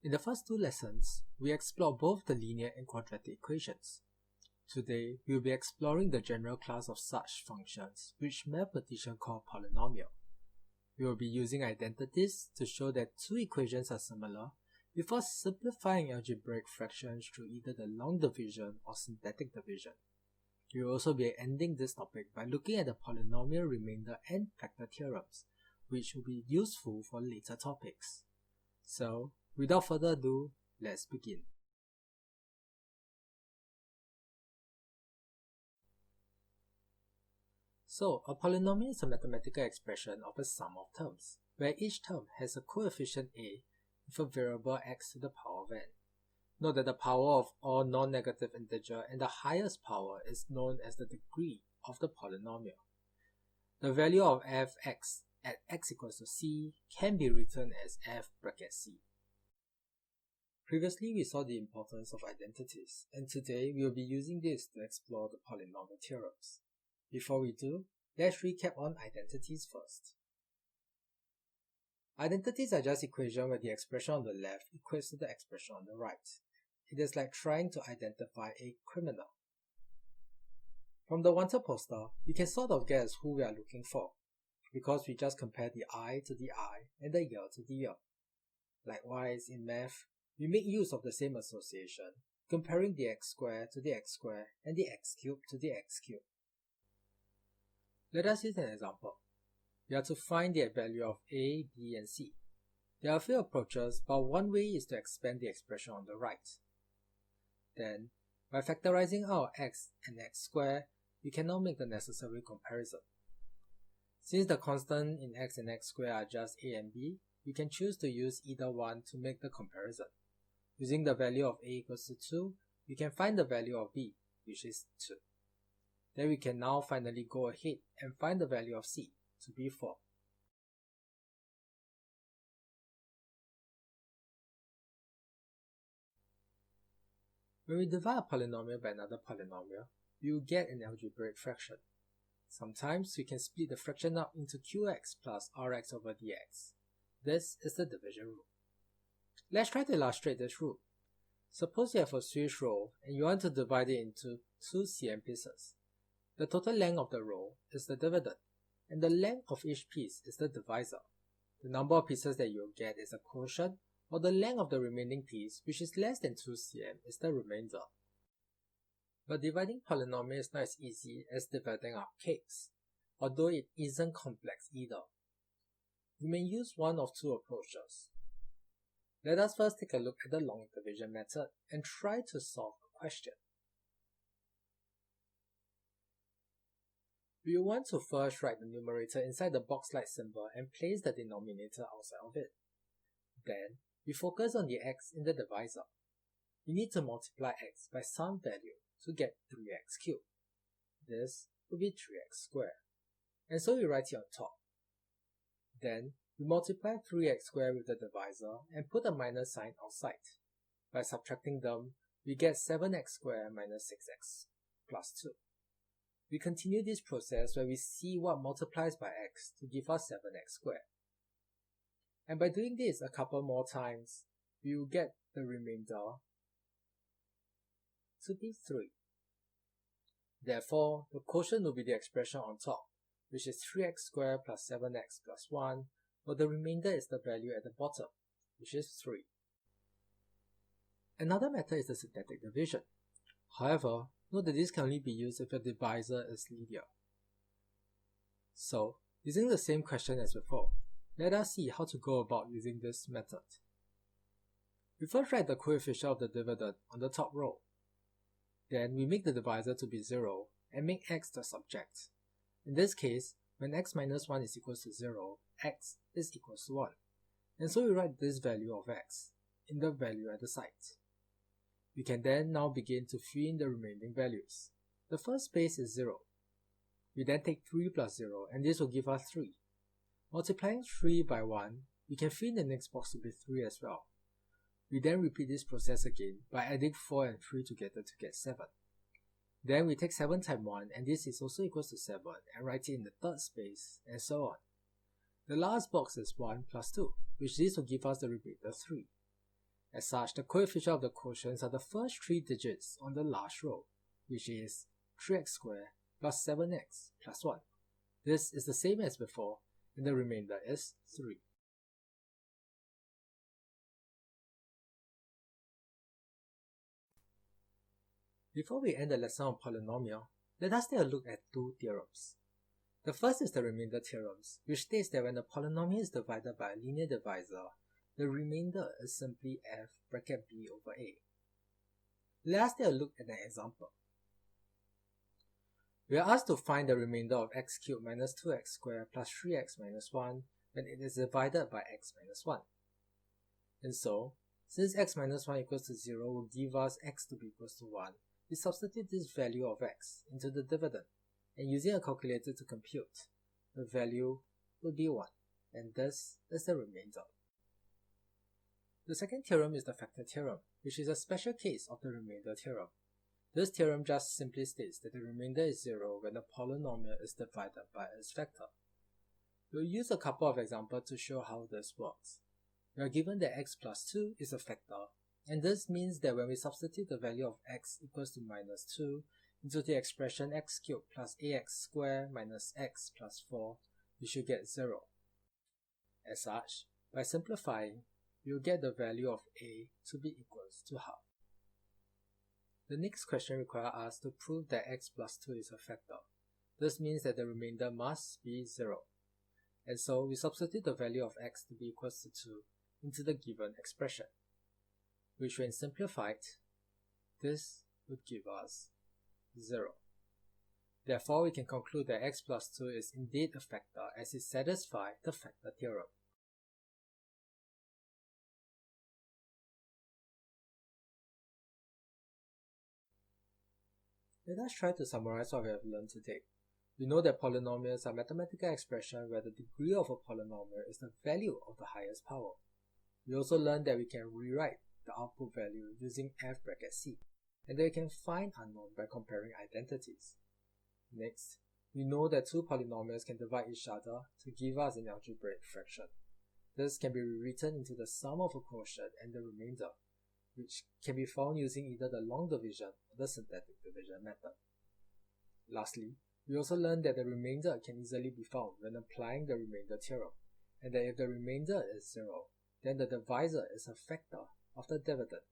In the first two lessons, we explored both the linear and quadratic equations. Today, we will be exploring the general class of such functions, which mathematicians call polynomial. We will be using identities to show that two equations are similar before simplifying algebraic fractions through either the long division or synthetic division. We will also be ending this topic by looking at the polynomial remainder and factor theorems, which will be useful for later topics. So, without further ado, let's begin. So, a polynomial is a mathematical expression of a sum of terms, where each term has a coefficient a with a variable x to the power of n. Note that the power of all non-negative integer and the highest power is known as the degree of the polynomial. The value of f(x) at x equals to c can be written as f bracket c. Previously, we saw the importance of identities, and today we will be using this to explore the polynomial theorems. Before we do, let's recap on identities first. Identities are just equations where the expression on the left equates to the expression on the right. It is like trying to identify a criminal. From the wanted poster, you can sort of guess who we are looking for, because we just compare the eye to the eye and the ear to the ear. Likewise, in math, we make use of the same association, comparing the x squared to the x squared and the x cubed to the x cubed. Let us use an example. We are to find the value of a, b, and c. There are a few approaches, but one way is to expand the expression on the right. Then, by factorizing out x and x squared, we can now make the necessary comparison. Since the constant in x and x squared are just a and b, we can choose to use either one to make the comparison. Using the value of a equals to 2, we can find the value of b, which is 2. Then we can now finally go ahead and find the value of c to be 4. When we divide a polynomial by another polynomial, we will get an algebraic fraction. Sometimes we can split the fraction up into qx plus rx over dx. This is the division rule. Let's try to illustrate this rule. Suppose you have a Swiss roll and you want to divide it into 2 cm pieces. The total length of the roll is the dividend, and the length of each piece is the divisor. The number of pieces that you'll get is a quotient, or the length of the remaining piece, which is less than 2 cm, is the remainder. But dividing polynomials is not as easy as dividing up cakes, although it isn't complex either. You may use one of two approaches. Let us first take a look at the long division method and try to solve a question. We will want to first write the numerator inside the box-like symbol and place the denominator outside of it. Then, we focus on the x in the divisor. We need to multiply x by some value to get 3x cubed. This will be 3x squared. And so we write it on top. Then, we multiply 3x squared with the divisor and put a minus sign outside. By subtracting them, we get 7x squared minus 6x plus 2. We continue this process where we see what multiplies by x to give us 7x squared. And by doing this a couple more times, we will get the remainder to be 3. Therefore, the quotient will be the expression on top, which is 3x squared plus 7x plus 1, but the remainder is the value at the bottom, which is 3. Another method is the synthetic division. However, note that this can only be used if your divisor is linear. So, using the same question as before, let us see how to go about using this method. We first write the coefficient of the dividend on the top row. Then we make the divisor to be 0 and make x the subject. In this case, when x minus 1 is equal to 0, x is equal to 1. And so we write this value of x in the value at the side. We can then now begin to fill in the remaining values. The first space is 0. We then take 3 plus 0 and this will give us 3. Multiplying 3 by 1, we can fill in the next box to be 3 as well. We then repeat this process again by adding 4 and 3 together to get 7. Then we take 7 times 1 and this is also equal to 7 and write it in the third space and so on. The last box is 1 plus 2, which this will give us the remainder 3. As such, the coefficient of the quotients are the first 3 digits on the last row, which is 3x squared plus 7x plus 1. This is the same as before, and the remainder is 3. Before we end the lesson on polynomial, let us take a look at 2 theorems. The first is the remainder theorems, which states that when a polynomial is divided by a linear divisor, the remainder is simply f bracket b over a. Let us take a look at an example. We are asked to find the remainder of x cubed minus 2x squared plus 3x minus 1 when it is divided by x minus 1. And so, since x minus 1 equals to 0 will give us x to be equals to 1, we substitute this value of x into the dividend, and using a calculator to compute, the value will be 1, and this is the remainder. The second theorem is the factor theorem, which is a special case of the remainder theorem. This theorem just simply states that the remainder is 0 when a polynomial is divided by its factor. We'll use a couple of examples to show how this works. We are given that x plus 2 is a factor, and this means that when we substitute the value of x equals to minus 2 into the expression x cubed plus ax squared minus x plus 4, we should get 0. As such, by simplifying, we will get the value of a to be equals to half. The next question requires us to prove that x plus 2 is a factor. This means that the remainder must be 0. And so we substitute the value of x to be equals to 2 into the given expression, which when simplified, this would give us 0. Therefore, we can conclude that x plus 2 is indeed a factor as it satisfies the factor theorem. Let us try to summarize what we have learned today. We know that polynomials are mathematical expressions where the degree of a polynomial is the value of the highest power. We also learned that we can rewrite the output value using f bracket c, and that we can find unknown by comparing identities. Next, we know that 2 polynomials can divide each other to give us an algebraic fraction. This can be rewritten into the sum of a quotient and the remainder, which can be found using either the long division or the synthetic division method. Lastly, we also learned that the remainder can easily be found when applying the remainder theorem, and that if the remainder is 0, then the divisor is a factor of the dividend.